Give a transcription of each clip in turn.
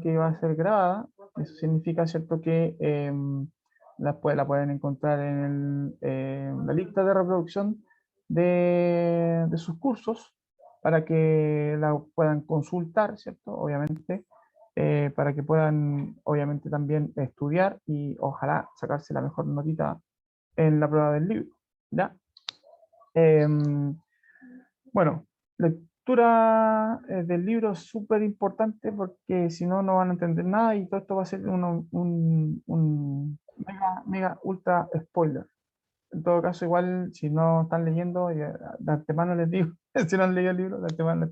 que va a ser grabada. Eso significa, ¿cierto?, que la pueden encontrar en la lista de reproducción de sus cursos para que la puedan consultar, ¿cierto? Obviamente, para que puedan, obviamente, también estudiar y ojalá sacarse la mejor notita en la prueba del libro, ¿ya? Bueno, lectura del libro es súper importante porque si no, no van a entender nada y todo esto va a ser un mega, ultra spoiler. En todo caso, igual, si no están leyendo, de antemano les digo, si no han leído el libro, de antemano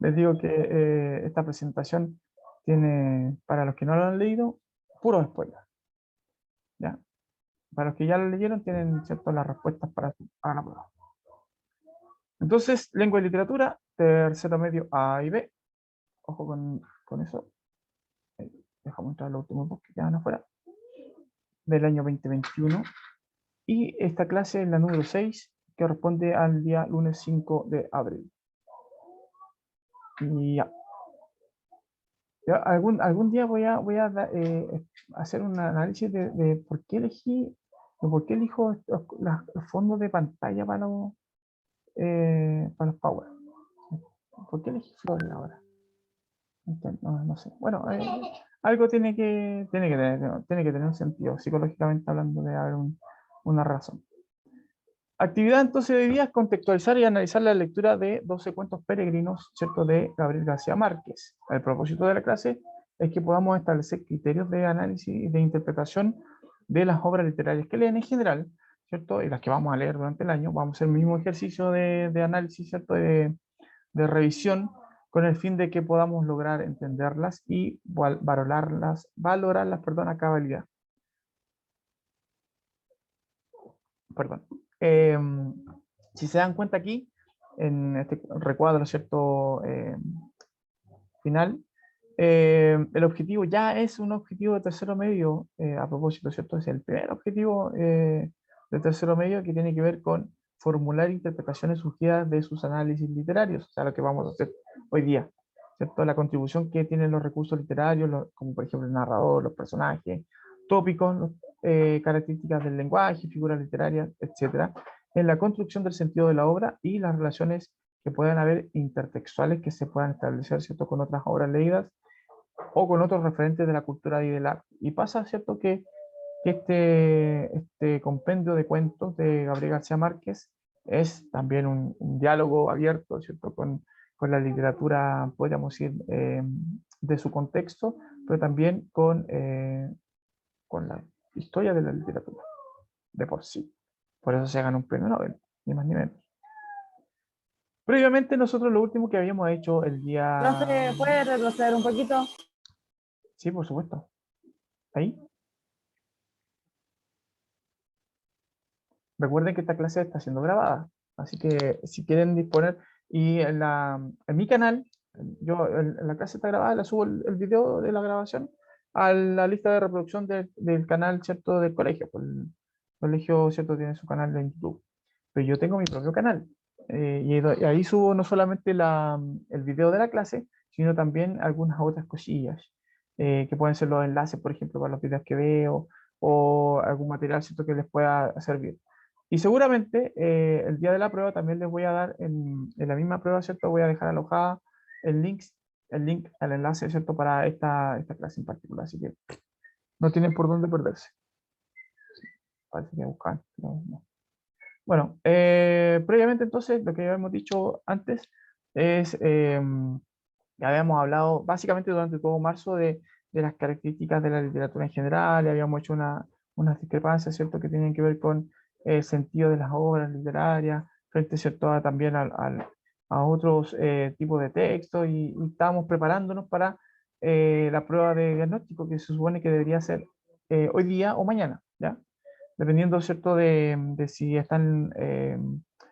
les digo que esta presentación tiene, para los que no lo han leído, puro spoiler, ¿ya? Para los que ya lo leyeron, tienen, ¿cierto?, las respuestas para la prueba. Entonces, lengua y literatura, tercero medio A y B. Ojo con eso. Dejamos entrar los últimos dos que quedan afuera. Del año 2021. Y esta clase es la número 6, que corresponde al día lunes 5 de abril. Y ya. Algún día voy a hacer un análisis de por qué elijo los fondos de pantalla para los Power. ¿Por qué elegí Flores ahora? No sé. Bueno, algo tiene que tener un sentido. Psicológicamente hablando, de haber una razón. Actividad entonces de hoy día es contextualizar y analizar la lectura de 12 cuentos peregrinos, ¿cierto?, de Gabriel García Márquez. El propósito de la clase es que podamos establecer criterios de análisis y de interpretación de las obras literarias que leen en general, ¿cierto?, y las que vamos a leer durante el año. Vamos a hacer el mismo ejercicio de análisis, ¿cierto?, de revisión, con el fin de que podamos lograr entenderlas y valorarlas, perdón, a cabalidad. Perdón. Si se dan cuenta aquí, en este recuadro, ¿cierto?, final, el objetivo ya es un objetivo de tercero medio, a propósito, ¿cierto? Es el primer objetivo de tercero medio, que tiene que ver con formular interpretaciones surgidas de sus análisis literarios, o sea, lo que vamos a hacer hoy día, ¿cierto? La contribución que tienen los recursos literarios, como por ejemplo el narrador, los personajes, tópicos, características del lenguaje, figuras literarias, etcétera, en la construcción del sentido de la obra y las relaciones que puedan haber intertextuales que se puedan establecer, ¿cierto?, con otras obras leídas o con otros referentes de la cultura y del arte. Y pasa, ¿cierto?, que este compendio de cuentos de Gabriel García Márquez es también un diálogo abierto, ¿cierto?, con la literatura, podríamos decir, de su contexto, pero también con la historia de la literatura, de por sí. Por eso se gana un premio Nobel, ni más ni menos. Previamente nosotros lo último que habíamos hecho el día... Profe, ¿puede retroceder un poquito? Sí, por supuesto. Ahí. Recuerden que esta clase está siendo grabada, así que si quieren disponer, y en mi canal, la clase está grabada, la subo el video de la grabación a la lista de reproducción del canal, ¿cierto?, del colegio. Pues el colegio, ¿cierto?, tiene su canal de YouTube, pero yo tengo mi propio canal, y ahí subo no solamente el video de la clase, sino también algunas otras cosillas, que pueden ser los enlaces, por ejemplo, para los videos que veo, o algún material, ¿cierto?, que les pueda servir. Y seguramente el día de la prueba también les voy a dar en la misma prueba, ¿cierto? Voy a dejar alojada el link al enlace, ¿cierto?, para esta clase en particular. Así que no tienen por dónde perderse. Parece que buscar, pero no. Bueno, previamente entonces, lo que habíamos dicho antes es, ya habíamos hablado básicamente durante todo marzo de las características de la literatura en general, y habíamos hecho unas discrepancias, ¿cierto?, que tenían que ver con el sentido de las obras literarias, frente, ¿cierto?, también a otros tipos de textos, y estábamos preparándonos para la prueba de diagnóstico, que se supone que debería ser hoy día o mañana, ¿ya? Dependiendo, ¿cierto?, de si están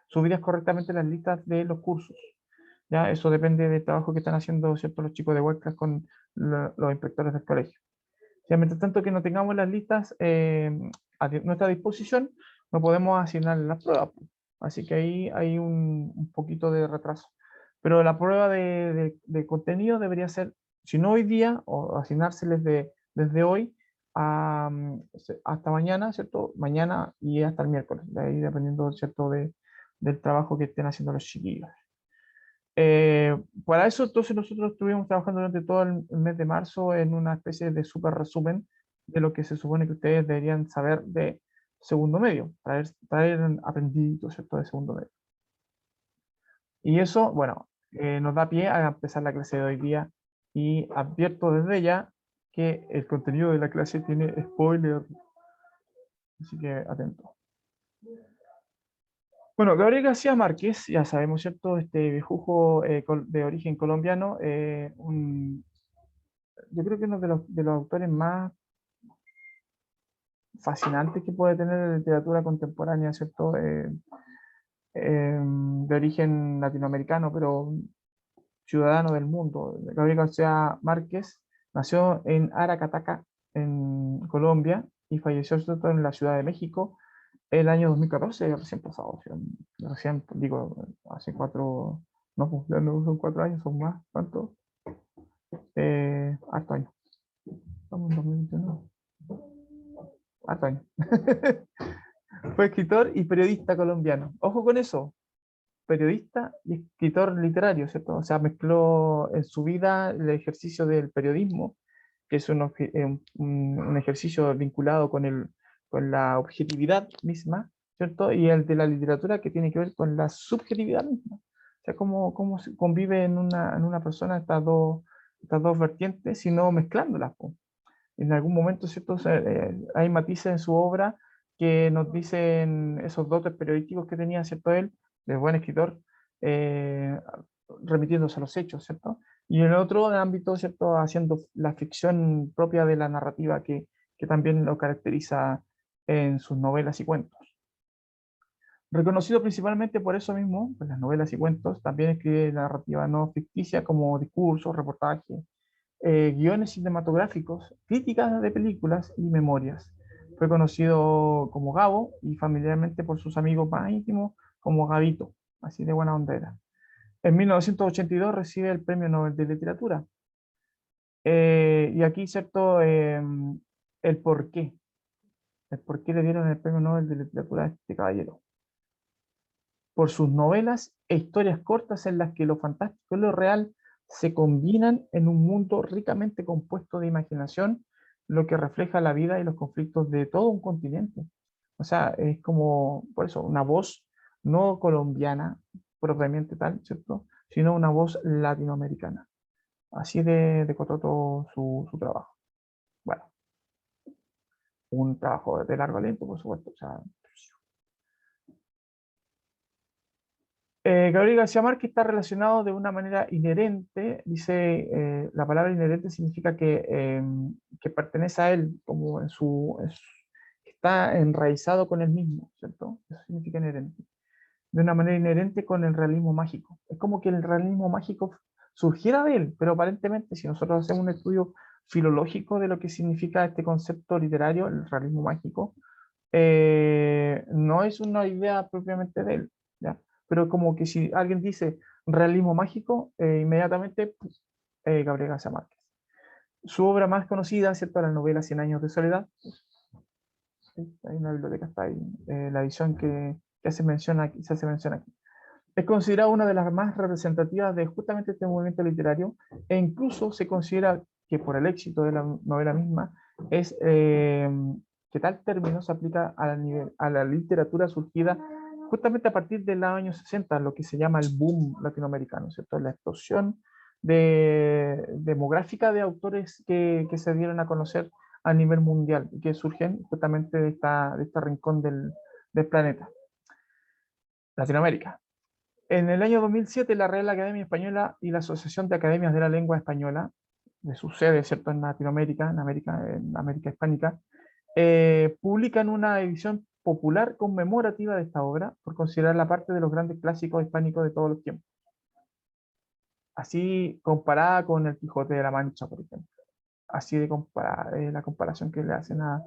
subidas correctamente las listas de los cursos. ¿Ya? Eso depende del trabajo que están haciendo, ¿cierto?, los chicos de Huescas con los inspectores del colegio. Ya, mientras tanto que no tengamos las listas a nuestra disposición, no podemos asignar las pruebas. Así que ahí hay un poquito de retraso. Pero la prueba de contenido debería ser si no hoy día, o asignárseles desde hoy hasta mañana, ¿cierto? Mañana y hasta el miércoles, de ahí dependiendo, ¿cierto? Del trabajo que estén haciendo los chiquillos. Eh, para eso, entonces, nosotros estuvimos trabajando durante todo el mes de marzo en una especie de súper resumen de lo que se supone que ustedes deberían saber de segundo medio, traer aprendiditos, ¿cierto? De segundo medio. Y eso, bueno, nos da pie a empezar la clase de hoy día y advierto desde ya que el contenido de la clase tiene spoiler, así que atento. Bueno, Gabriel García Márquez, ya sabemos, ¿cierto? Este viejujo de origen colombiano, yo creo que uno de los autores más fascinantes que puede tener la literatura contemporánea, ¿cierto? De origen latinoamericano, pero ciudadano del mundo. Gabriel García Márquez nació en Aracataca, en Colombia, y falleció ¿cierto? En la Ciudad de México el año 2014, recién pasado. O sea, recién, digo, hace 4, no, pues, ya no son 4 años, son más, ¿cuánto? Harto años. Estamos en 2021. Harto años. Fue escritor y periodista colombiano. Ojo con eso, periodista y escritor literario, ¿cierto? O sea, mezcló en su vida el ejercicio del periodismo, que es un ejercicio vinculado con la objetividad misma, ¿cierto? Y el de la literatura que tiene que ver con la subjetividad misma. O sea, cómo se convive en una persona estas dos vertientes, sino mezclándolas, po. En algún momento, ¿cierto? O sea, hay matices en su obra que nos dicen esos dotes periodísticos que tenía, ¿cierto? Él, de buen escritor, eh, remitiéndose a los hechos, ¿cierto? Y en el otro ámbito, ¿cierto? Haciendo la ficción propia de la narrativa que también lo caracteriza en sus novelas y cuentos. Reconocido principalmente por eso mismo, pues las novelas y cuentos, también escribe narrativa no ficticia como discursos, reportajes, guiones cinematográficos, críticas de películas y memorias. Fue conocido como Gabo y familiarmente por sus amigos más íntimos como Gabito, así de buena onda era. En 1982 recibe el Premio Nobel de Literatura. Y aquí, ¿cierto? El por qué. El por qué le dieron el Premio Nobel de Literatura a este caballero. Por sus novelas e historias cortas en las que lo fantástico y lo real se combinan en un mundo ricamente compuesto de imaginación, lo que refleja la vida y los conflictos de todo un continente. O sea, es como, por eso, una voz no colombiana propiamente tal, ¿cierto? Sino una voz latinoamericana. Así de cototo su trabajo. Bueno, un trabajo de largo aliento, por supuesto. O sea, Gabriel García Márquez está relacionado de una manera inherente, dice, la palabra inherente significa que pertenece a él, como que está enraizado con él mismo, ¿cierto? Eso significa inherente. De una manera inherente con el realismo mágico. Es como que el realismo mágico surgiera de él, pero aparentemente si nosotros hacemos un estudio filológico de lo que significa este concepto literario, el realismo mágico, no es una idea propiamente de él, ¿ya? Pero como que si alguien dice realismo mágico, inmediatamente pues, Gabriel García Márquez. Su obra más conocida, ¿cierto? La novela Cien años de soledad. Sí, hay una biblioteca, está ahí, la edición que se hace mención aquí. Es considerada una de las más representativas de justamente este movimiento literario e incluso se considera que por el éxito de la novela misma es que tal término se aplica a la literatura surgida justamente a partir del año 60, lo que se llama el boom latinoamericano, ¿cierto? La explosión demográfica de autores que se dieron a conocer a nivel mundial y que surgen justamente de este rincón del planeta, Latinoamérica. En el año 2007, la Real Academia Española y la Asociación de Academias de la Lengua Española, de su sede, ¿cierto?, en Latinoamérica, en América Hispánica, publican una edición popular conmemorativa de esta obra por considerarla parte de los grandes clásicos hispánicos de todos los tiempos. Así comparada con el Quijote de la Mancha, por ejemplo. Así de la comparación que le hacen a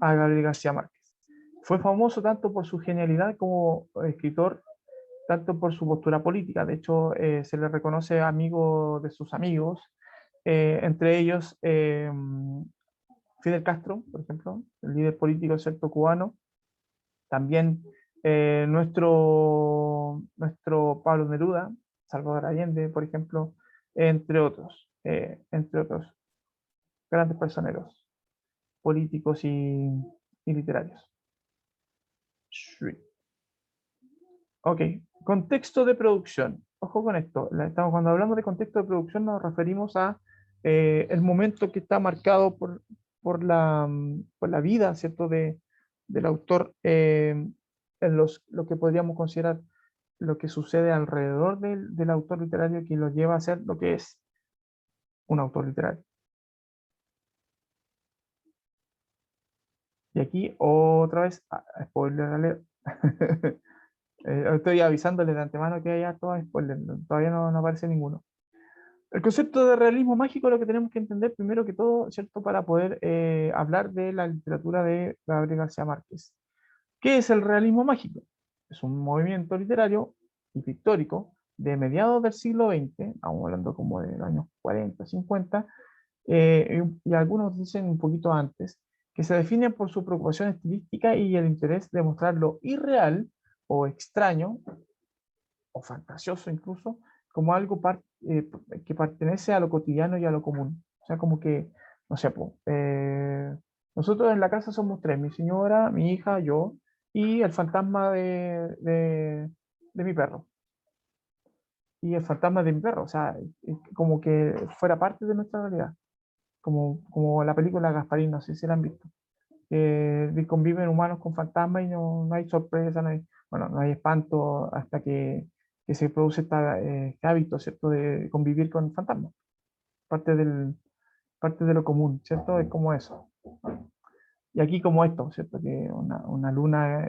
Gabriel García Márquez. Fue famoso tanto por su genialidad como escritor, tanto por su postura política. De hecho, se le reconoce amigo de sus amigos entre ellos Fidel Castro, por ejemplo, el líder político, ¿cierto?, cubano, también nuestro Pablo Neruda, Salvador Allende, por ejemplo, entre otros grandes personeros políticos y literarios. Sí. Ok, contexto de producción. Ojo con esto. Cuando hablamos de contexto de producción nos referimos a el momento que está marcado por la vida, ¿cierto?, del autor, lo que podríamos considerar lo que sucede alrededor del autor literario que lo lleva a ser lo que es un autor literario. Y aquí otra vez, spoiler alert. Estoy avisándole de antemano que haya todo spoiler, todavía no aparece ninguno. El concepto de realismo mágico es lo que tenemos que entender primero que todo, ¿cierto?, para poder hablar de la literatura de Gabriel García Márquez. ¿Qué es el realismo mágico? Es un movimiento literario y pictórico de mediados del siglo XX, estamos hablando como de los años 40, 50, y algunos dicen un poquito antes, que se define por su preocupación estilística y el interés de mostrar lo irreal o extraño o fantasioso incluso, como algo que pertenece a lo cotidiano y a lo común. O sea, como que, no sé, nosotros en la casa somos tres, mi señora, mi hija, yo, y el fantasma de mi perro. Y el fantasma de mi perro, o sea, como que fuera parte de nuestra realidad, como la película Gasparín, no sé si la han visto. Conviven humanos con fantasmas y no hay sorpresa, bueno, no hay espanto hasta que se produce este hábito, ¿cierto?, de convivir con fantasmas. Parte parte de lo común, ¿cierto? Es como eso. Y aquí como esto, ¿cierto? Que una luna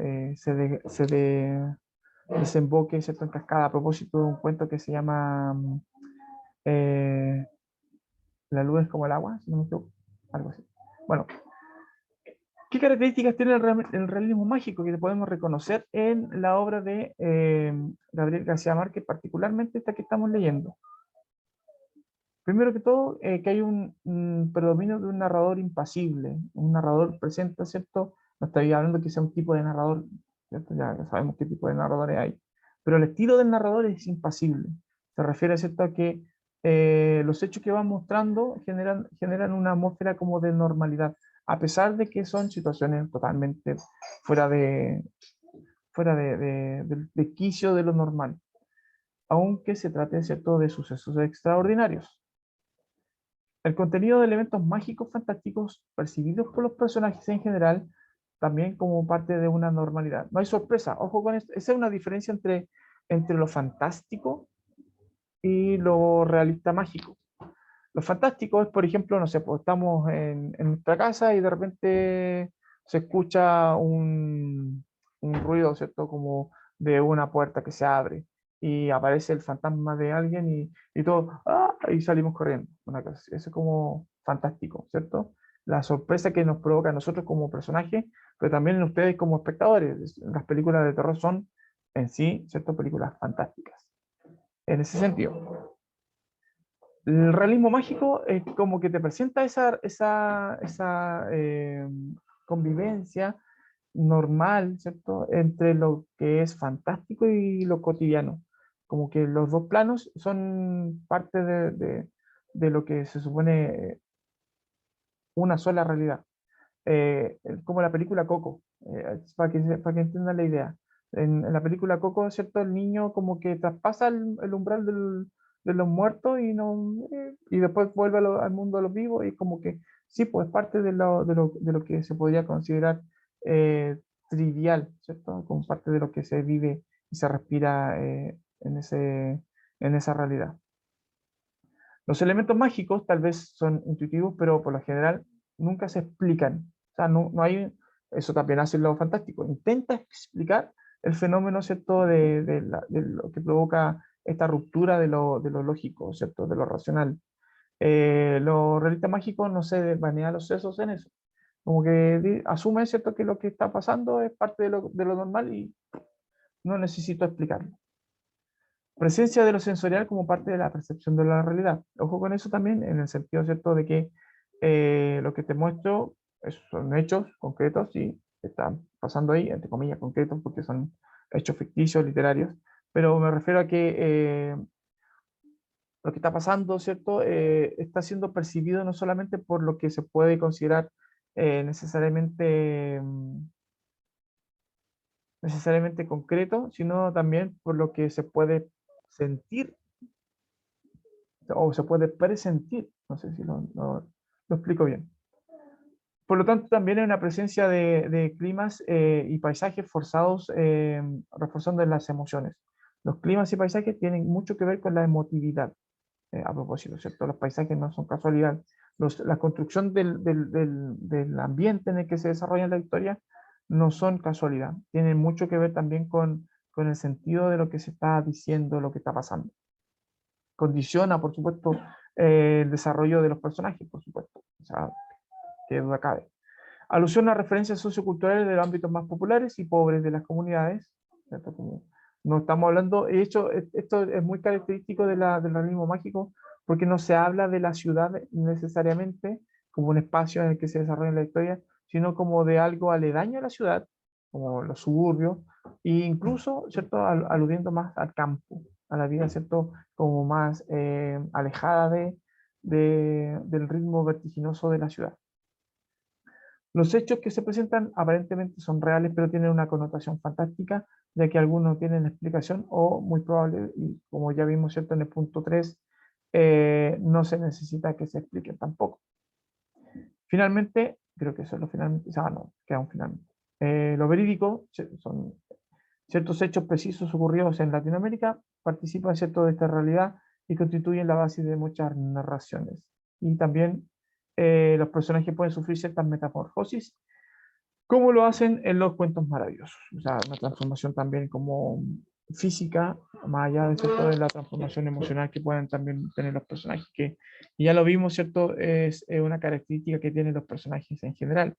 desemboque, ¿cierto?, en cascada a propósito de un cuento que se llama eh, La luz es como el agua, si no me equivoco, algo así. Bueno, ¿qué características tiene el realismo mágico que podemos reconocer en la obra de Gabriel García Márquez, particularmente esta que estamos leyendo? Primero que todo, que hay un predominio de un narrador impasible, un narrador presente, ¿cierto? No estoy hablando que sea un tipo de narrador, ¿cierto? Ya sabemos qué tipo de narradores hay, pero el estilo del narrador es impasible. Se refiere, ¿cierto?, a que los hechos que van mostrando generan una atmósfera como de normalidad, a pesar de que son situaciones totalmente fuera del quicio de lo normal, aunque se trate, ¿cierto?, de sucesos extraordinarios. El contenido de elementos mágicos fantásticos percibidos por los personajes en general, también como parte de una normalidad. No hay sorpresa, ojo con esto. Esa es una diferencia entre lo fantástico y lo realista mágico. Lo fantástico es, por ejemplo, no sé, pues estamos en nuestra casa y de repente se escucha un ruido, ¿cierto? Como de una puerta que se abre y aparece el fantasma de alguien y todo, ¡ah! Y salimos corriendo. Una cosa así. Eso es como fantástico, ¿cierto? La sorpresa que nos provoca a nosotros como personajes, pero también en ustedes como espectadores. Las películas de terror son en sí, ¿cierto?, películas fantásticas. En ese sentido. El realismo mágico es como que te presenta esa convivencia normal, ¿cierto?, entre lo que es fantástico y lo cotidiano. Como que los dos planos son parte de lo que se supone una sola realidad. Como la película Coco, para que entiendan la idea. En la película Coco, ¿cierto? El niño como que traspasa el umbral de los muertos y después vuelve al mundo de los vivos y como que sí, pues parte de lo que se podría considerar trivial, ¿cierto? Como parte de lo que se vive y se respira en esa realidad. Los elementos mágicos tal vez son intuitivos, pero por lo general nunca se explican. O sea, no hay, eso también hace lo fantástico. Intenta explicar el fenómeno, ¿cierto?, de lo que provoca esta ruptura de lo lógico, ¿cierto?, de lo racional. Los realistas mágicos no se banean los sesos en eso. Como que asumen, ¿cierto?, que lo que está pasando es parte de lo normal y no necesito explicarlo. Presencia de lo sensorial como parte de la percepción de la realidad. Ojo con eso también, en el sentido, ¿cierto?, de que lo que te muestro son hechos concretos y están pasando ahí, entre comillas, concretos, porque son hechos ficticios, literarios, pero me refiero a que lo que está pasando, ¿cierto?, está siendo percibido no solamente por lo que se puede considerar necesariamente, necesariamente concreto, sino también por lo que se puede sentir o se puede presentir. No sé si lo explico bien. Por lo tanto, también hay una presencia de climas y paisajes forzados, reforzando las emociones. Los climas y paisajes tienen mucho que ver con la emotividad, a propósito, ¿cierto? Los paisajes no son casualidad. La construcción del ambiente en el que se desarrolla la historia no son casualidad. Tienen mucho que ver también con el sentido de lo que se está diciendo, lo que está pasando. Condiciona, por supuesto, el desarrollo de los personajes, por supuesto. O sea, qué duda cabe. Alusión a referencias socioculturales de los ámbitos más populares y pobres de las comunidades, ¿cierto? Como no estamos hablando, de hecho, esto es muy característico del realismo mágico, porque no se habla de la ciudad necesariamente como un espacio en el que se desarrolla la historia, sino como de algo aledaño a la ciudad, como los suburbios, e incluso, ¿cierto?, aludiendo más al campo, a la vida, ¿cierto?, como más alejada del ritmo vertiginoso de la ciudad. Los hechos que se presentan aparentemente son reales, pero tienen una connotación fantástica, ya que algunos tienen explicación o muy probable, y como ya vimos, ¿cierto?, en el punto 3, no se necesita que se expliquen tampoco. Finalmente, creo que eso es lo finalmente, no, queda un finalmente. Lo verídico son ciertos hechos precisos ocurridos en Latinoamérica, participan, ¿cierto?, de esta realidad y constituyen la base de muchas narraciones. Y también los personajes pueden sufrir ciertas metamorfosis, como lo hacen en los cuentos maravillosos. O sea, una transformación también como física, más allá de, ¿cierto?, de la transformación emocional que pueden también tener los personajes, que y ya lo vimos, ¿cierto?, es una característica que tienen los personajes en general.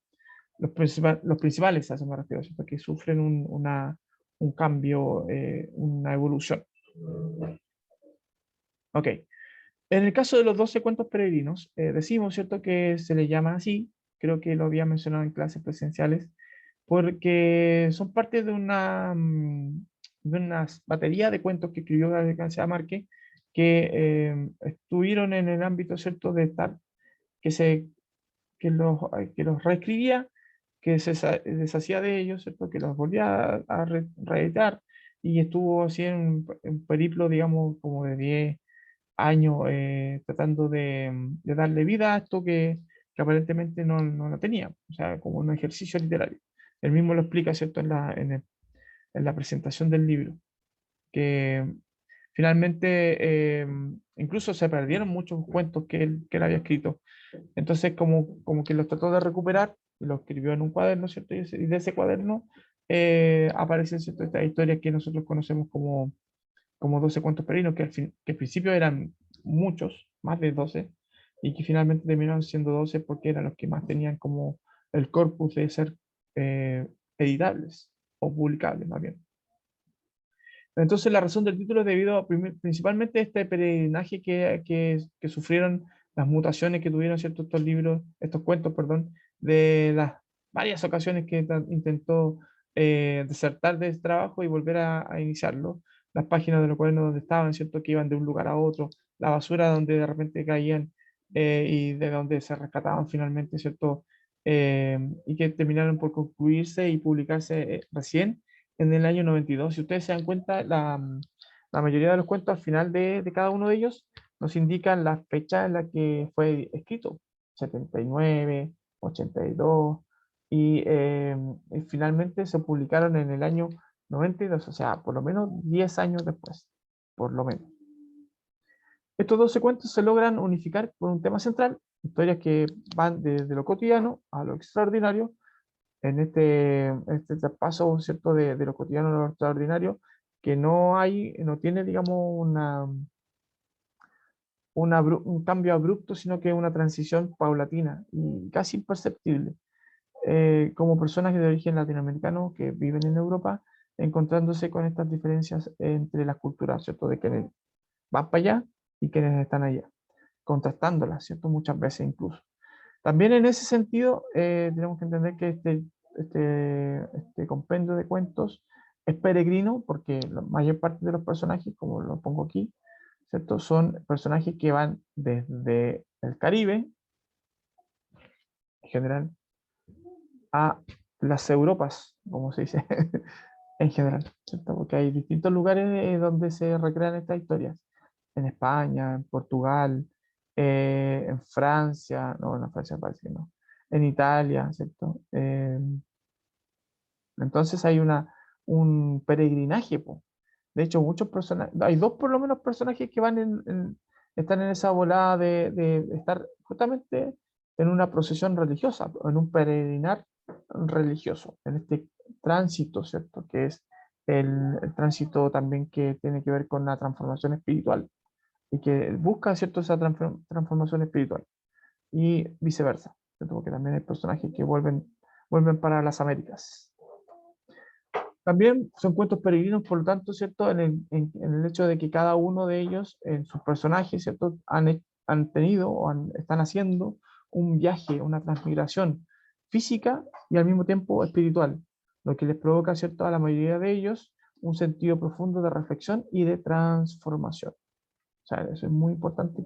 Los principales, a eso me refiero, ¿cierto?, que sufren un cambio, una evolución. Ok. En el caso de los 12 cuentos peregrinos, decimos, ¿cierto?, que se le llaman así, creo que lo había mencionado en clases presenciales, porque son parte de una batería de cuentos que escribió Gabriel García Márquez, que estuvieron en el ámbito, ¿cierto?, de estar, que, se, que los reescribía, que se deshacía de ellos, ¿cierto?, que los volvía a reeditar, y estuvo así en un periplo, digamos, como de 10 años tratando de darle vida a esto que aparentemente no lo tenía, o sea, como un ejercicio literario. Él mismo lo explica, ¿cierto?, en la presentación del libro, que finalmente incluso se perdieron muchos cuentos que él había escrito. Entonces, como que los trató de recuperar y lo escribió en un cuaderno, ¿cierto? Y de ese cuaderno aparecen, ¿cierto?, estas historias que nosotros conocemos como 12 cuentos peregrinos, que al principio eran muchos, más de 12, y que finalmente terminaron siendo 12 porque eran los que más tenían como el corpus de ser eh, editables o publicables, más bien. Entonces, la razón del título es debido principalmente a este peregrinaje que sufrieron, las mutaciones que tuvieron, ¿cierto?, estos libros, estos cuentos, perdón, de las varias ocasiones que intentó desertar de ese trabajo y volver a iniciarlo. Las páginas de los cuadernos donde estaban, ¿cierto?, que iban de un lugar a otro, la basura donde de repente caían y de donde se rescataban finalmente, ¿cierto? Y que terminaron por concluirse y publicarse recién en el año 92. Si ustedes se dan cuenta, la mayoría de los cuentos al final de cada uno de ellos nos indican la fecha en la que fue escrito, 79, 82, y finalmente se publicaron en el año 92, o sea, por lo menos 10 años después, por lo menos. Estos 12 cuentos se logran unificar por un tema central, historias que van desde lo cotidiano a lo extraordinario, en este traspaso, ¿cierto?, de lo cotidiano a lo extraordinario, que no tiene, digamos, un cambio abrupto, sino que una transición paulatina y casi imperceptible. Como personas de origen latinoamericano que viven en Europa, encontrándose con estas diferencias entre las culturas, ¿cierto? De quienes van para allá y quienes están allá, contrastándolas, ¿cierto? Muchas veces incluso. También en ese sentido, tenemos que entender que este compendio de cuentos es peregrino porque la mayor parte de los personajes, como lo pongo aquí, ¿cierto? Son personajes que van desde el Caribe, en general, a las Europas, como se dice, en general, ¿cierto? Porque hay distintos lugares donde se recrean estas historias. En España, en Portugal, en Francia, no, en Francia parece que no, en Italia, ¿cierto? Entonces hay un peregrinaje, po. De hecho, muchos personajes, hay dos por lo menos personajes que van están en esa volada de estar justamente en una procesión religiosa, en un peregrinar religioso, en este tránsito, ¿cierto? Que es el tránsito también que tiene que ver con la transformación espiritual y que busca, ¿cierto? Esa transformación espiritual y viceversa, ¿cierto? Porque también hay personajes que vuelven para las Américas. También son cuentos peregrinos, por lo tanto, ¿cierto? En el hecho de que cada uno de ellos, en sus personajes, ¿cierto? Han tenido o están haciendo un viaje, una transmigración física y al mismo tiempo espiritual, lo que les provoca, ¿cierto? A la mayoría de ellos un sentido profundo de reflexión y de transformación. O sea, eso es muy importante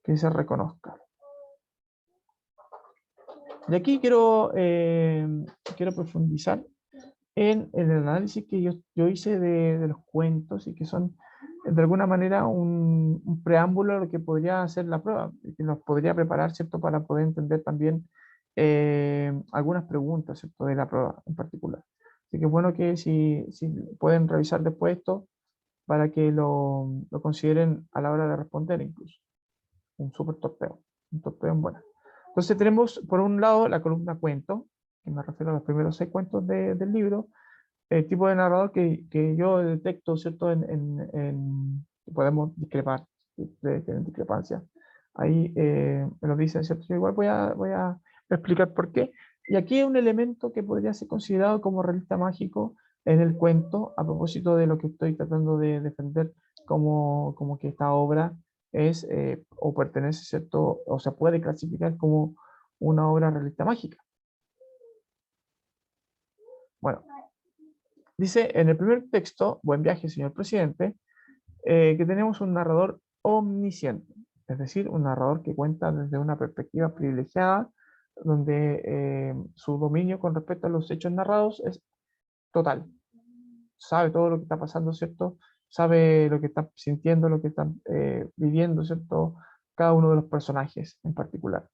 que se reconozca. Y aquí quiero profundizar en el análisis que yo hice de los cuentos y que son de alguna manera un preámbulo a lo que podría ser la prueba, y que nos podría preparar, ¿cierto?, para poder entender también algunas preguntas, ¿cierto?, de la prueba en particular. Así que es bueno que si pueden revisar después esto para que lo consideren a la hora de responder incluso. Un súper torpeo, un torpeo en buena. Entonces tenemos por un lado la columna cuento, que me refiero a los primeros 6 cuentos del libro, el tipo de narrador que yo detecto, ¿cierto? Podemos discrepar, tienen discrepancia. Ahí me lo dicen, ¿cierto? Yo igual voy a explicar por qué. Y aquí hay un elemento que podría ser considerado como realista mágico en el cuento, a propósito de lo que estoy tratando de defender como que esta obra es o pertenece, ¿cierto? O se puede clasificar como una obra realista mágica. Bueno, dice en el primer texto, Buen viaje, señor presidente, que tenemos un narrador omnisciente, es decir, un narrador que cuenta desde una perspectiva privilegiada, donde su dominio con respecto a los hechos narrados es total. Sabe todo lo que está pasando, ¿cierto? Sabe lo que está sintiendo, lo que están viviendo, ¿cierto? Cada uno de los personajes en particular.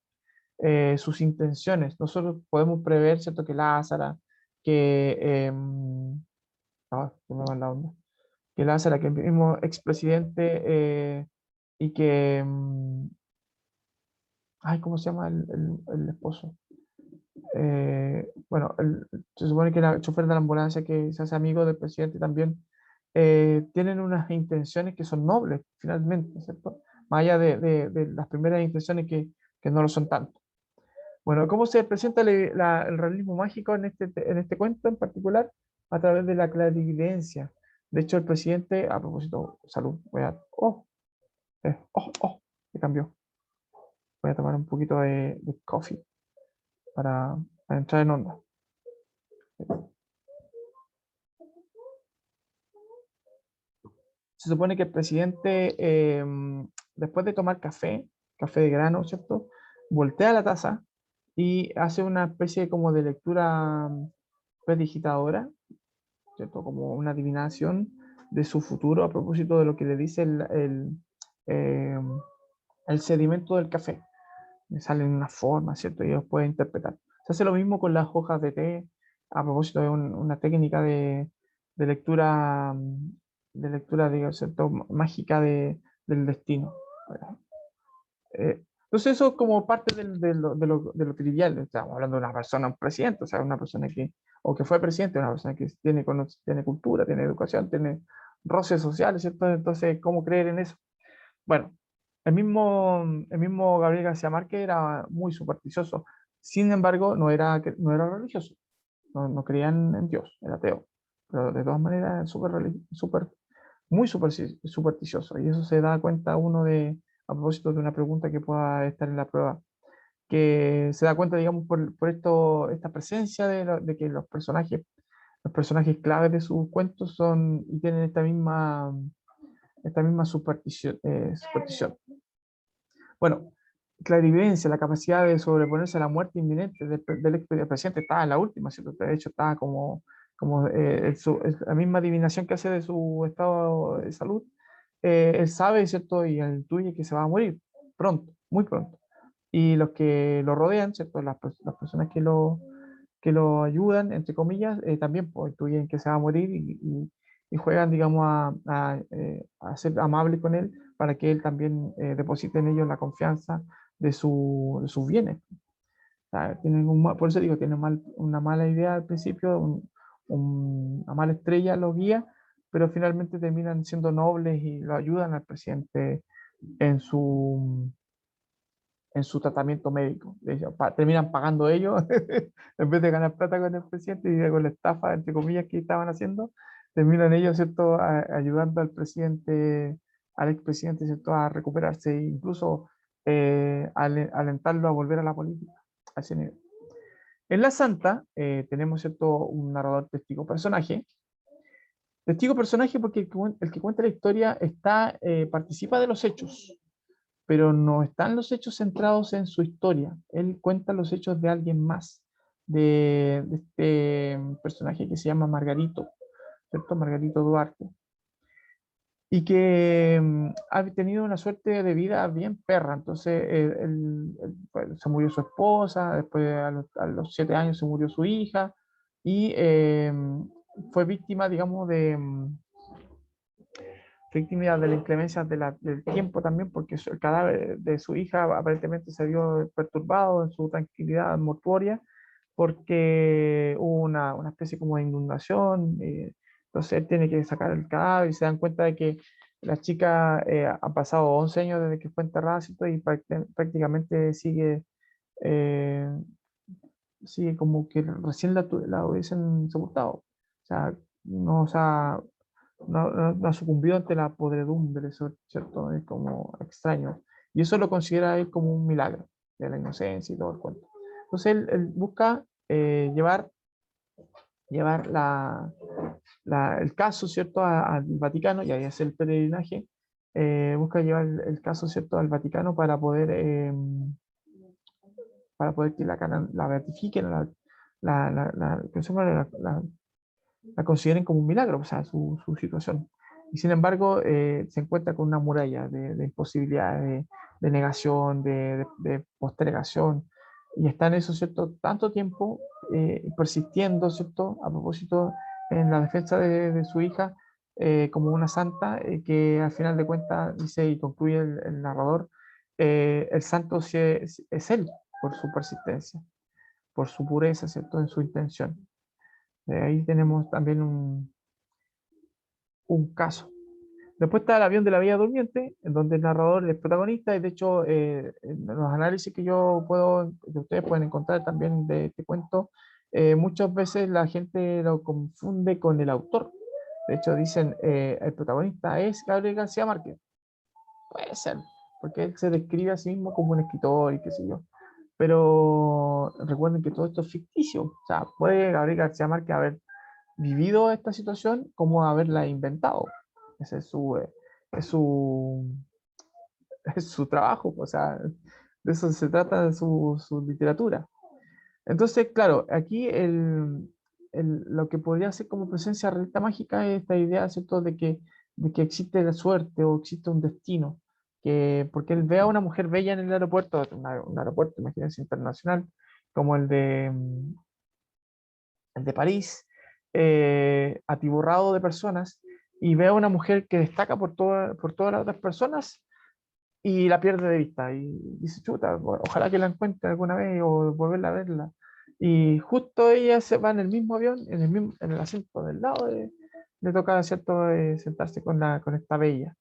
Sus intenciones. Nosotros podemos prever, ¿cierto? Que Lázara, que... se me va la onda. Que Lázara, que el mismo expresidente y que... ay, ¿cómo se llama el esposo? Bueno, se supone que el chofer de la ambulancia que se hace amigo del presidente también tienen unas intenciones que son nobles, finalmente, ¿cierto? Más allá de las primeras intenciones que no lo son tanto. Bueno, ¿cómo se presenta el realismo mágico en este cuento en particular? A través de la clarividencia. De hecho, el presidente, a propósito, salud, se cambió. Voy a tomar un poquito de coffee para entrar en onda. Se supone que el presidente, después de tomar café de grano, ¿cierto? Voltea la taza y hace una especie como de lectura predigitadora, ¿cierto? Como una adivinación de su futuro a propósito de lo que le dice eh, el sedimento del café. Le salen una forma, ¿cierto? Y ellos pueden interpretar. Se hace lo mismo con las hojas de té a propósito de una técnica de lectura, digamos, ¿cierto? Mágica del destino. Entonces eso es como parte de lo trivial. Estamos hablando de una persona, un presidente, o sea, una persona que fue presidente, una persona que tiene cultura, tiene educación, tiene roces sociales, ¿cierto? Entonces, ¿cómo creer en eso? Bueno, el mismo Gabriel García Márquez era muy supersticioso. Sin embargo, no era religioso, no creía en Dios, era ateo. pero de todas maneras es muy supersticioso. Y eso se da cuenta uno a propósito de una pregunta que pueda estar en la prueba, que se da cuenta, digamos, por esta presencia de que los personajes claves de sus cuentos son y tienen esta misma superstición. Bueno, clarividencia, la capacidad de sobreponerse a la muerte inminente del presidente estaba en la última, ¿cierto? De hecho, estaba como la misma adivinación que hace de su estado de salud. Él sabe, ¿cierto? Y él intuye que se va a morir pronto, muy pronto. Y los que lo rodean, ¿cierto? Las personas que lo ayudan, entre comillas, también pues, intuyen que se va a morir y juegan, digamos, a ser amables con él para que él también deposite en ellos la confianza de sus bienes. O sea, por eso digo, tienen una mala idea al principio, una mala estrella los guía, pero finalmente terminan siendo nobles y lo ayudan al presidente en en su tratamiento médico. De hecho, terminan pagando ellos, en vez de ganar plata con el presidente y con la estafa, entre comillas, que estaban haciendo, terminan ellos, ¿cierto?, ayudando al presidente, al expresidente, ¿cierto?, a recuperarse e incluso alentarlo a volver a la política, a ese nivel. En La Santa tenemos, ¿cierto?, un narrador testigo personaje. Testigo personaje porque el que cuenta la historia participa de los hechos, pero no están los hechos centrados en su historia. Él cuenta los hechos de alguien más, de este personaje que se llama Margarito, ¿cierto? Margarito Duarte, y que ha tenido una suerte de vida bien perra. Entonces, se murió su esposa, después a los 7 años se murió su hija, y fue víctima, digamos, víctima de la inclemencia del tiempo también, porque el cadáver de su hija aparentemente se vio perturbado en su tranquilidad mortuoria, porque hubo una especie como de inundación, entonces él tiene que sacar el cadáver y se dan cuenta de que la chica ha pasado 11 años desde que fue enterrada, ¿cierto? Y prácticamente eh, sigue como que recién la hubiesen sepultado. O sea, no, o sea, no ha sucumbido ante la podredumbre, eso, ¿cierto? Es como extraño. Y eso lo considera él como un milagro de la inocencia y todo el cuento. Entonces él busca llevar el caso, ¿cierto?, al Vaticano, y ahí hace el peregrinaje, busca llevar el caso, ¿cierto?, al Vaticano para poder que la beatifiquen, ¿cómo se llama? La consideren como un milagro, o sea, su situación. Y sin embargo, se encuentra con una muralla de imposibilidad, de negación, de postergación, y está en eso, ¿cierto?, tanto tiempo persistiendo, ¿cierto?, a propósito en la defensa de su hija como una santa, que al final de cuentas dice y concluye el narrador, el santo sí es él por su persistencia, por su pureza, ¿cierto?, en su intención. Ahí tenemos también un caso. Después está el avión de la Bella Durmiente, en donde el narrador es protagonista, y de hecho, en los análisis que ustedes pueden encontrar también de este cuento, muchas veces la gente lo confunde con el autor. De hecho, dicen, el protagonista es Gabriel García Márquez. Puede ser, porque él se describe a sí mismo como un escritor y qué sé yo. Pero recuerden que todo esto es ficticio. O sea, puede Gabriel García Márquez haber vivido esta situación como haberla inventado. Ese es su, es su trabajo, o sea, de eso se trata de su literatura. Entonces, claro, aquí lo que podría ser como presencia realista mágica es esta idea, ¿cierto?, de que existe la suerte o existe un destino, porque él ve a una mujer bella en el aeropuerto, un aeropuerto, imagínense, internacional, como el de París, atiborrado de personas, y ve a una mujer que destaca por todas las otras personas y la pierde de vista. Y dice, chuta, ojalá que la encuentre alguna vez o volverla a verla. Y justo ella se va en el mismo avión, en el asiento del lado, le toca, ¿cierto?, sentarse con esta bella.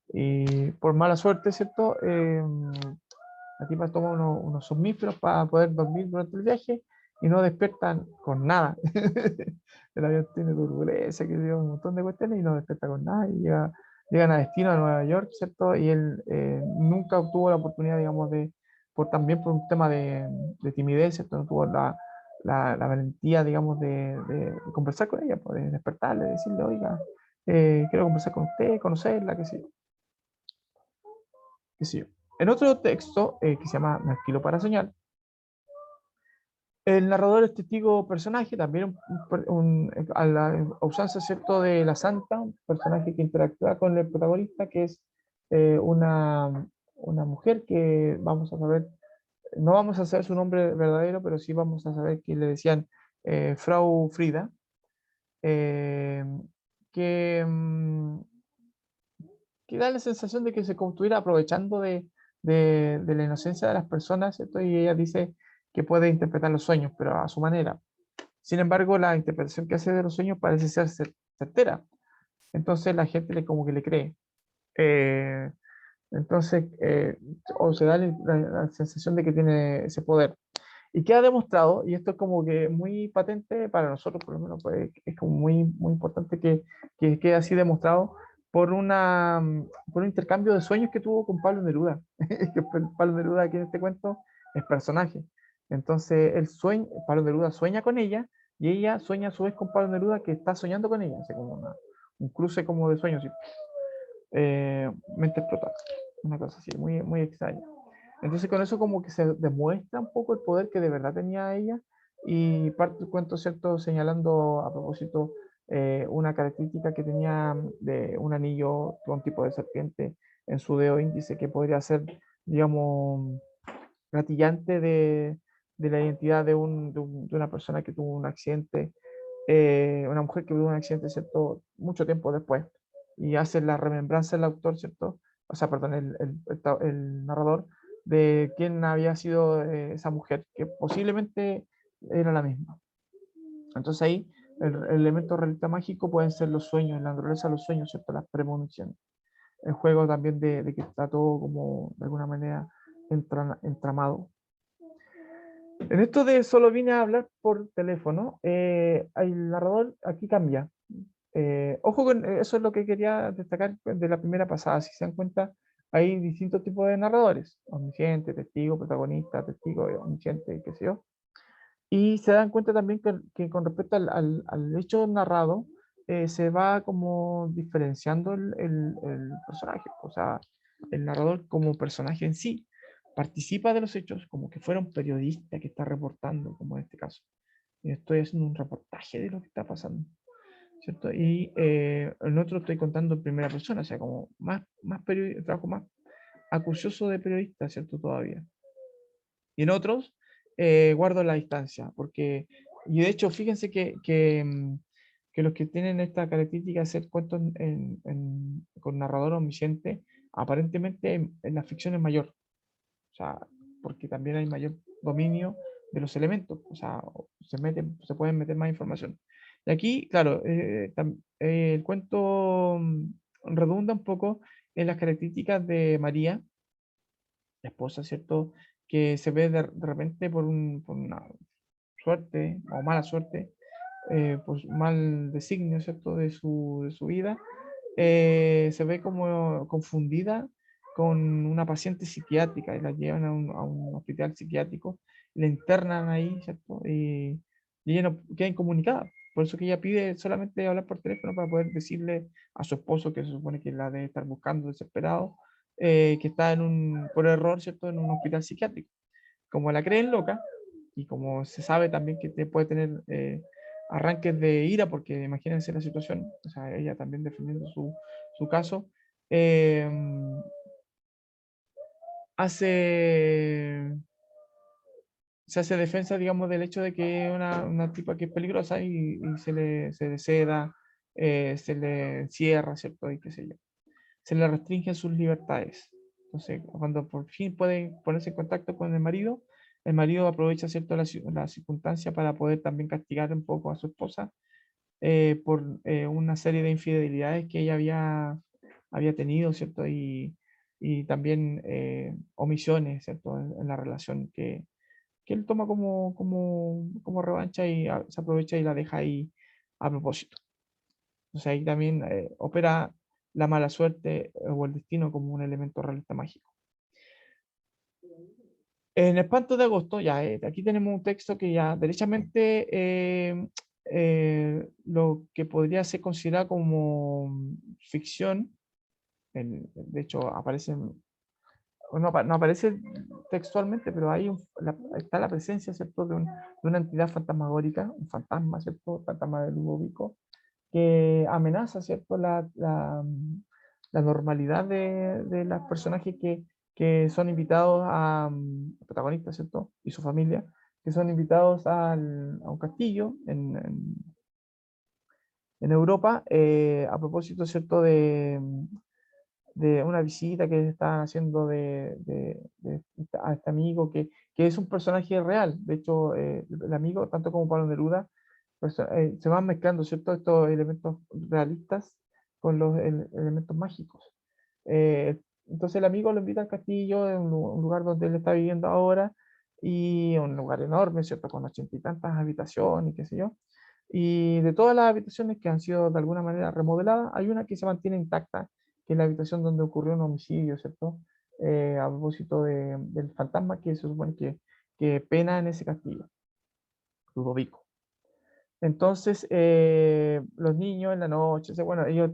Y por mala suerte, ¿cierto? La tipa toma unos somníferos para poder dormir durante el viaje y no despiertan con nada. El avión tiene turbulencia, que dio un montón de cuestiones y no despierta con nada y llegan a destino a Nueva York, ¿cierto? Y él nunca obtuvo la oportunidad, digamos, también por un tema de timidez, ¿cierto? No tuvo la valentía, digamos, de conversar con ella, pues, de despertarle, decirle, oiga, quiero conversar con usted, conocerla, qué sé yo. Qué sé yo. En otro texto que se llama Me alquilo para soñar, el narrador es testigo personaje, también a la usanza, ¿cierto?, de la santa, un personaje que interactúa con el protagonista, que es una mujer que vamos a saber, no vamos a saber su nombre verdadero, pero sí vamos a saber que le decían Frau Frida, eh, que, que da la sensación de que se estuviera aprovechando de la inocencia de las personas, ¿cierto? Y ella dice que puede interpretar los sueños, pero a su manera. Sin embargo, la interpretación que hace de los sueños parece ser certera. Entonces la gente como que le cree. Eh, entonces, o se da la sensación de que tiene ese poder. Y queda demostrado, y esto es como que muy patente para nosotros, por lo menos, pues, es como muy importante que quede así demostrado por un intercambio de sueños que tuvo con Pablo Neruda. Que Pablo Neruda aquí en este cuento es personaje. Entonces, Pablo Neruda sueña con ella y ella sueña a su vez con Pablo Neruda que está soñando con ella. Así como un cruce como de sueños, mente explota. Una cosa así, muy extraña. Entonces con eso como que se demuestra un poco el poder que de verdad tenía ella y parte del cuento, ¿cierto? Señalando a propósito una característica que tenía de un anillo con un tipo de serpiente en su dedo índice que podría ser, digamos, gatillante de la identidad de una persona que tuvo un accidente, una mujer que tuvo un accidente, ¿cierto? Mucho tiempo después. Y hace la remembranza el autor, ¿cierto? O sea, perdón, el narrador de quién había sido esa mujer, que posiblemente era la misma. Entonces ahí el elemento realista mágico pueden ser los sueños, la naturaleza de los sueños, ¿cierto? Las premoniciones. El juego también de que está todo como de alguna manera entramado. En esto de solo vine a hablar por teléfono, el narrador aquí cambia. Ojo con eso, es lo que quería destacar de la primera pasada. Si se dan cuenta, hay distintos tipos de narradores: omnisciente, testigo, protagonista, testigo, omnisciente, qué sé yo. Y se dan cuenta también que con respecto al hecho narrado, se va como diferenciando el personaje. O sea, el narrador como personaje en sí participa de los hechos como que fuera un periodista que está reportando, como en este caso. Y estoy haciendo un reportaje de lo que está pasando, ¿cierto? Y en otro estoy contando en primera persona, o sea, como trabajo más acucioso de periodista, ¿cierto? Todavía. Y en otros guardo la distancia, porque, y de hecho, fíjense que los que tienen esta característica de hacer cuentos con narrador omnisciente, aparentemente en la ficción es mayor, o sea, porque también hay mayor dominio de los elementos, o sea, se pueden meter más información. Y aquí, claro, el cuento redunda un poco en las características de María, la esposa, ¿cierto? Que se ve de repente por una suerte o mala suerte, pues mal designio, ¿cierto? De su vida, se ve como confundida con una paciente psiquiátrica y la llevan a un hospital psiquiátrico, la internan ahí, ¿cierto? Y ella no queda incomunicada. Por eso que ella pide solamente hablar por teléfono para poder decirle a su esposo, que se supone que la debe estar buscando desesperado, que está por error, ¿cierto?, en un hospital psiquiátrico. Como la creen loca, y como se sabe también que puede tener arranques de ira, porque imagínense la situación, o sea, ella también defendiendo su caso, eh, hace, se hace defensa, digamos, del hecho de que es una tipa que es peligrosa y se le seda, se le encierra, ¿cierto? Y qué sé yo. Se le restringen sus libertades. Entonces, cuando por fin puede ponerse en contacto con el marido aprovecha, ¿cierto?, la circunstancia para poder también castigar un poco a su esposa por una serie de infidelidades que ella había tenido, ¿cierto? Y también omisiones, ¿cierto?, en la relación que él toma como revancha y se aprovecha y la deja ahí a propósito. Entonces ahí también opera la mala suerte o el destino como un elemento realista mágico. En Espanto de Agosto, ya aquí tenemos un texto que ya derechamente lo que podría ser considerado como ficción, de hecho aparecen, no aparece textualmente, pero hay está la presencia, ¿cierto?, de una entidad fantasmagórica, un fantasma, ¿cierto?, fantasma de Ludovico, que amenaza, ¿cierto?, la normalidad de los personajes que son invitados el protagonista, ¿cierto?, y su familia, que son invitados a un castillo en Europa, a propósito, ¿cierto?, de una visita que están haciendo a este amigo, que es un personaje real. De hecho, el amigo, tanto como Pablo Neruda, se van mezclando, ¿cierto?, estos elementos realistas con los elementos mágicos. Entonces el amigo lo invita al castillo, en un lugar donde él está viviendo ahora, y un lugar enorme, ¿cierto?, con 80 y tantas habitaciones, y qué sé yo. Y de todas las habitaciones que han sido de alguna manera remodeladas, hay una que se mantiene intacta, que es la habitación donde ocurrió un homicidio, ¿cierto? A propósito del fantasma que se supone que pena en ese castillo, Ludovico. Entonces, los niños en la noche, o sea, bueno, ellos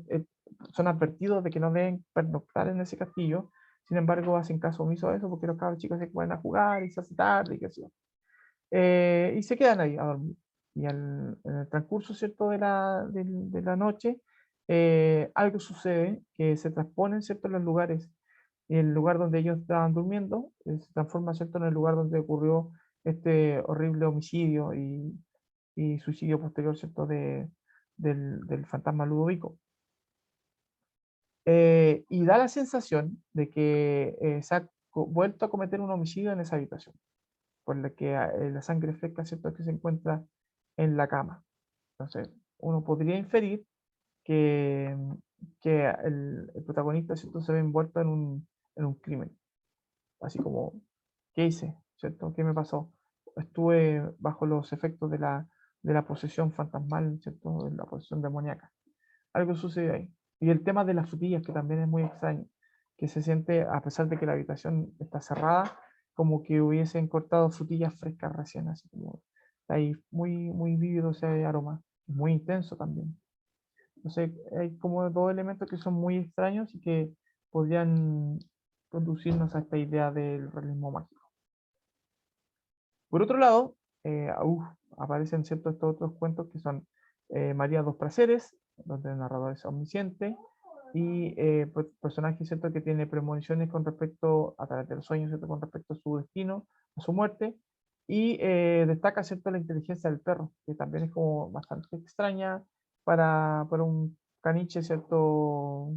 son advertidos de que no deben pernoctar en ese castillo, sin embargo, hacen caso omiso a eso porque los cabros chicos se pueden a jugar y se hace tarde y qué sé yo. Y se quedan ahí a dormir. Y en el transcurso, ¿cierto?, de la noche, algo sucede que se transponen, ¿cierto?, los lugares. Y el lugar donde ellos estaban durmiendo se transforma, ¿cierto?, en el lugar donde ocurrió este horrible homicidio y suicidio posterior, ¿cierto?, del fantasma Ludovico. Y da la sensación de que se ha vuelto a cometer un homicidio en esa habitación, por la que la sangre fresca, ¿cierto?, que se encuentra en la cama. Entonces, uno podría inferir que, que el protagonista, ¿cierto?, se ve envuelto en un crimen, así como, ¿qué hice? ¿Cierto? ¿Qué me pasó? Estuve bajo los efectos de la posesión fantasmal, ¿cierto?, de la posesión demoníaca. Algo sucede ahí. Y el tema de las frutillas, que también es muy extraño, que se siente, a pesar de que la habitación está cerrada, como que hubiesen cortado frutillas frescas recién, así como está ahí muy, muy vívido ese aroma, muy intenso también. Entonces, hay como dos elementos que son muy extraños y que podrían conducirnos a esta idea del realismo mágico. Por otro lado, aparecen ciertos estos otros cuentos que son María dos Prazeres, donde el narrador es omnisciente, y personaje, ¿cierto?, que tiene premoniciones con respecto, a través de los sueños, ¿cierto?, con respecto a su destino, a su muerte, y destaca, ¿cierto?, la inteligencia del perro, que también es como bastante extraña para un caniche, ¿cierto?,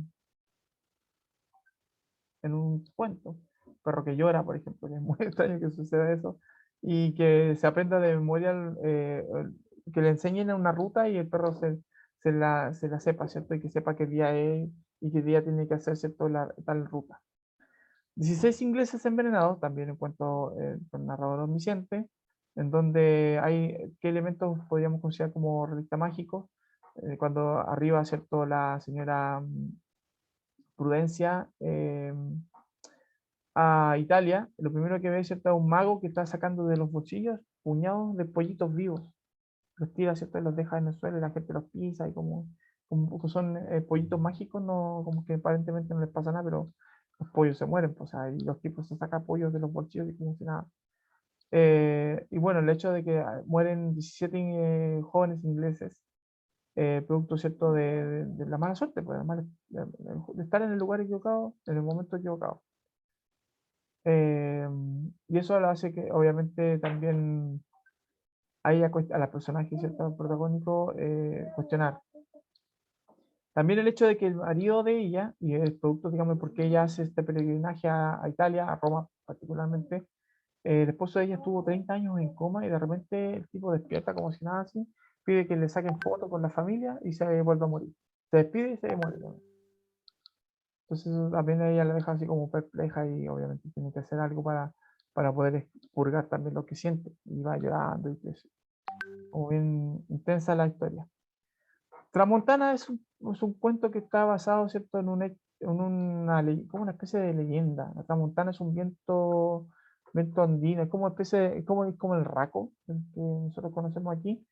en un cuento. Perro que llora, por ejemplo, que es muy extraño que suceda eso, y que se aprenda de memoria, que le enseñen una ruta y el perro se la sepa, ¿cierto? Y que sepa qué día es y qué día tiene que hacer, ¿cierto?, tal ruta. 16 ingleses envenenados, también en cuanto con narrador omnisciente, en donde qué elementos podríamos considerar como realista mágicos, cuando arriba, ¿cierto?, la señora Prudencia a Italia, lo primero que ve, ¿cierto?, es un mago que está sacando de los bolsillos puñados de pollitos vivos. Los tira, ¿cierto?, y los deja en el suelo y la gente los pisa y como son pollitos mágicos, no, como que aparentemente no les pasa nada, pero los pollos se mueren, pues, o sea, y los tipos se sacan pollos de los bolsillos y como si nada. Y bueno, el hecho de que mueren 17 jóvenes ingleses, producto, ¿cierto?, de la mala suerte, pues, de estar en el lugar equivocado, en el momento equivocado. Y eso lo hace que obviamente también haya a la personaje, ¿cierto?, protagónico, cuestionar. También el hecho de que el marido de ella, y el producto, digamos, porque ella hace este peregrinaje a Italia, a Roma particularmente, el esposo de ella estuvo 30 años en coma y de repente el tipo despierta como si nada así, pide que le saquen fotos con la familia y se vuelve a morir. Se despide y se muere. Entonces eso también a ella la deja así como perpleja y obviamente tiene que hacer algo para poder expurgar también lo que siente, y va llorando, y es como bien intensa la historia. Tramontana es un cuento que está basado, ¿cierto?, como una especie de leyenda. La tramontana es un viento andino, es como es como el raco, el que nosotros conocemos aquí,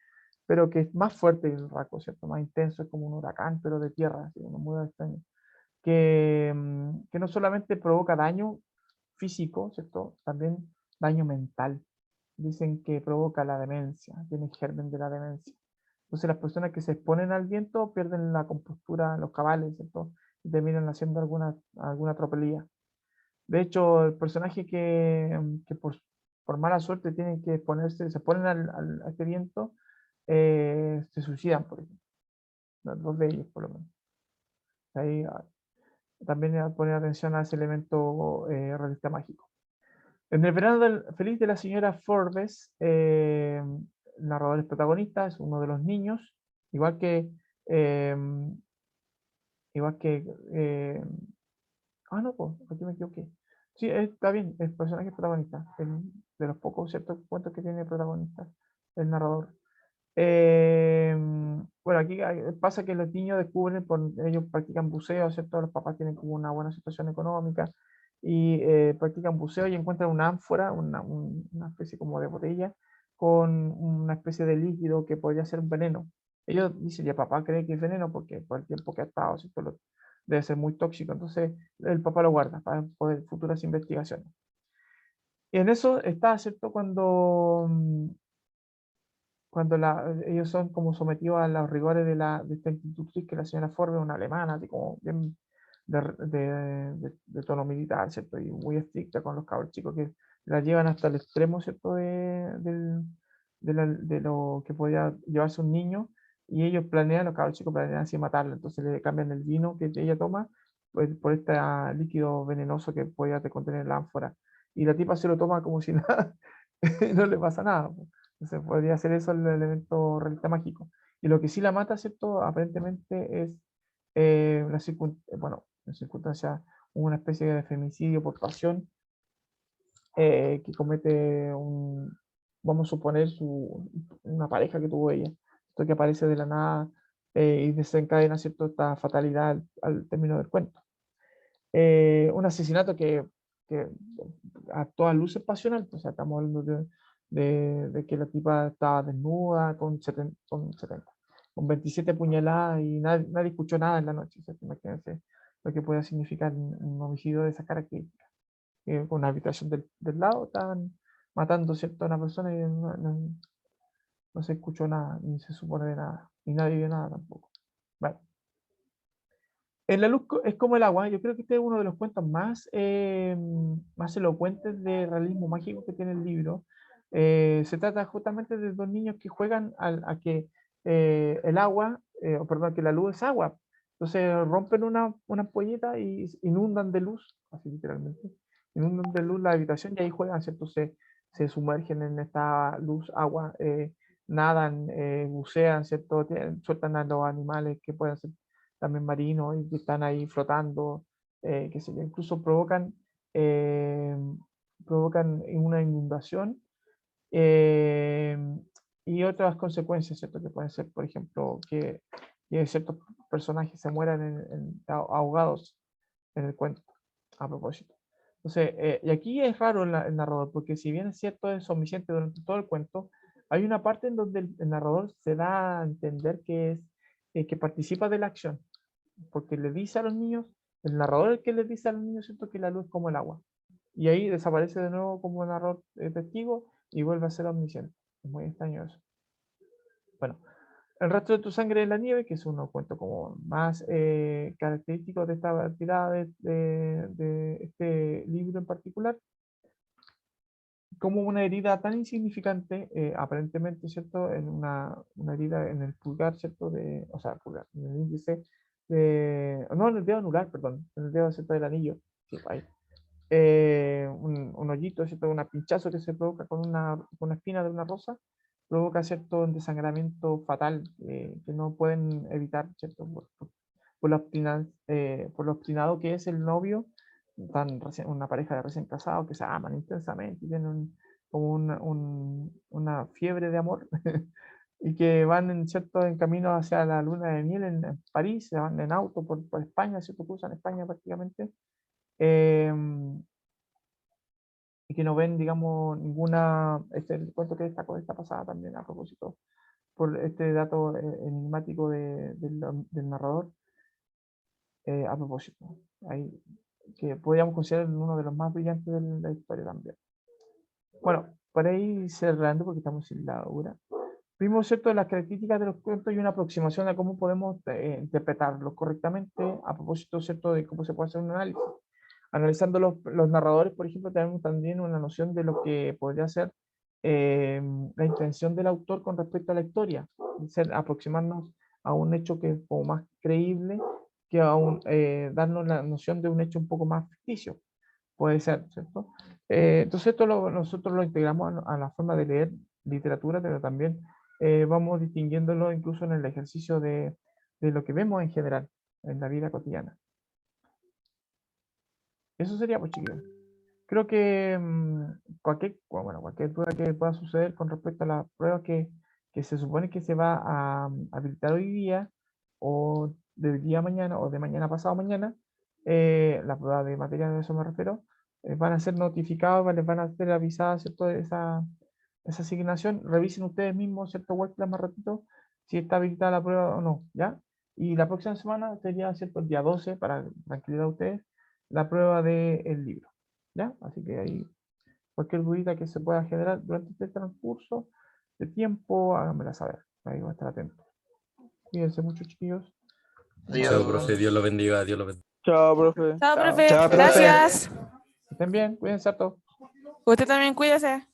pero que es más fuerte que el raco, ¿cierto? Más intenso, es como un huracán, pero de tierra, así, una muy extraño. Que no solamente provoca daño físico, ¿cierto? También daño mental. Dicen que provoca la demencia, tiene el germen de la demencia. Entonces las personas que se exponen al viento pierden la compostura, los cabales, ¿cierto? Y terminan haciendo alguna tropelía. De hecho, el personaje que por mala suerte tienen que exponerse, se ponen a este viento, se suicidan, por ejemplo. Dos de ellos, por lo menos. Ahí también poner atención a ese elemento realista mágico. En el verano feliz de la señora Forbes, el narrador es protagonista, es uno de los niños, igual que, eh, igual que, no, pues, aquí me equivoqué. Sí, está bien, el personaje es protagonista, de los pocos ciertos cuentos que tiene protagonista, el narrador. Eh, bueno, aquí pasa que los niños descubren, ellos practican buceo, ¿cierto? Los papás tienen como una buena situación económica y practican buceo y encuentran una ánfora, una especie como de botella, con una especie de líquido que podría ser un veneno. Ellos dicen, ya papá cree que es veneno porque por el tiempo que ha estado, ¿cierto? Debe ser muy tóxico. Entonces el papá lo guarda para poder futuras investigaciones. Y en eso está, ¿cierto? Cuando ellos son como sometidos a los rigores de esta institutriz, que la señora Forbes, una alemana, así como bien de tono militar, ¿cierto? Y muy estricta con los cabros chicos, que la llevan hasta el extremo, ¿cierto? De lo que podía llevarse un niño, y ellos planean, los cabros chicos planean así matarla, entonces le cambian el vino que ella toma pues, por este líquido venenoso que podía contener la ánfora. Y la tipa se lo toma como si nada, no le pasa nada. Pues. Entonces podría ser eso el elemento realista mágico. Y lo que sí la mata, ¿cierto? Aparentemente es bueno, en circunstancia, una especie de femicidio por pasión que comete vamos a suponer, una pareja que tuvo ella. Esto que aparece de la nada y desencadena, ¿cierto?, esta fatalidad al término del cuento. Un asesinato que a todas luces pasional, o sea, estamos hablando de que la tipa estaba desnuda con 27 puñaladas y nadie escuchó nada en la noche. O sea, imagínense lo que puede significar un homicidio de esa característica. Con una habitación del lado estaban matando, ¿cierto?, a una persona y no se escuchó nada, ni se supone de nada, ni nadie vio nada tampoco. Vale. En la luz es como el agua. Yo creo que este es uno de los cuentos más elocuentes de realismo mágico que tiene el libro. Se trata justamente de dos niños que juegan a que el agua, o perdón, que la luz es agua. Entonces rompen una ampolleta y inundan de luz, así literalmente, inundan de luz la habitación y ahí juegan, ¿cierto? Se sumergen en esta luz, agua, nadan, bucean, ¿cierto? Sueltan a los animales que pueden ser también marinos y que están ahí flotando, que sé yo, incluso eh, provocan una inundación eh, y otras consecuencias, ¿cierto? Que pueden ser, por ejemplo, que ciertos personajes se mueran ahogados en el cuento, a propósito. Entonces, y aquí es raro el narrador, porque si bien es cierto, es omnisciente durante todo el cuento, hay una parte en donde el narrador se da a entender que participa de la acción, porque le dice a los niños, el narrador es el que les dice a los niños, ¿cierto?, que la luz es como el agua. Y ahí desaparece de nuevo como narrador testigo y vuelve a ser omnisciente. Es muy extraño eso. Bueno, el rastro de tu sangre en la nieve, que es uno cuento como más característico de esta tirada de este libro en particular, como una herida tan insignificante, aparentemente, ¿cierto? En una herida en el pulgar, ¿cierto? O sea, pulgar, en el índice, no, en el dedo anular, perdón, en el dedo, ¿cierto?, del anillo, sí, ahí. Un hoyito, ¿cierto? Un pinchazo que se provoca con una espina de una rosa, provoca, ¿cierto?, un desangramiento fatal que no pueden evitar, ¿cierto? Por lo obstinado que es el novio están una pareja de recién casados que se aman intensamente y tienen como una fiebre de amor y que van en camino hacia la luna de miel en París, se van en auto por España, ¿cierto? Cruzan España prácticamente. Y que no ven, digamos, el cuento que destacó esta pasada también a propósito, por este dato enigmático del narrador, a propósito, ahí, que podríamos considerar uno de los más brillantes de la historia también. Bueno, para ir cerrando, porque estamos sin la hora, vimos, ¿cierto?, las características de los cuentos y una aproximación a cómo podemos interpretarlos correctamente, a propósito, ¿cierto?, de cómo se puede hacer un análisis. Analizando los narradores, por ejemplo, tenemos también una noción de lo que podría ser la intención del autor con respecto a la historia, aproximarnos a un hecho que es un poco más creíble que darnos la noción de un hecho un poco más ficticio. Puede ser, ¿cierto? Entonces esto nosotros lo integramos a la forma de leer literatura, pero también vamos distinguiéndolo incluso en el ejercicio de lo que vemos en general en la vida cotidiana. Eso sería, pues, chiquillos. Creo que cualquier duda que pueda suceder con respecto a las pruebas que se supone que se va a habilitar hoy día, o del día a mañana, o de mañana pasado mañana, la prueba de materia, a eso me refiero, van a ser notificados, les van a ser avisadas, ¿cierto? Esa asignación. Revisen ustedes mismos, ¿cierto? Webcam más ratito, si está habilitada la prueba o no, ¿ya? Y la próxima semana sería, ¿cierto?, el día 12, para tranquilidad de ustedes, la prueba del libro, ¿ya? Así que ahí, cualquier dudita que se pueda generar durante este transcurso de tiempo, háganmela saber. Ahí voy a estar atento. Cuídense mucho, chiquillos. Chao, profe, Dios lo bendiga, Dios lo bendiga. Chao, profe. Chao, profe. Chao, profe. Gracias. Que estén bien, cuídense a todos. Usted también cuídese.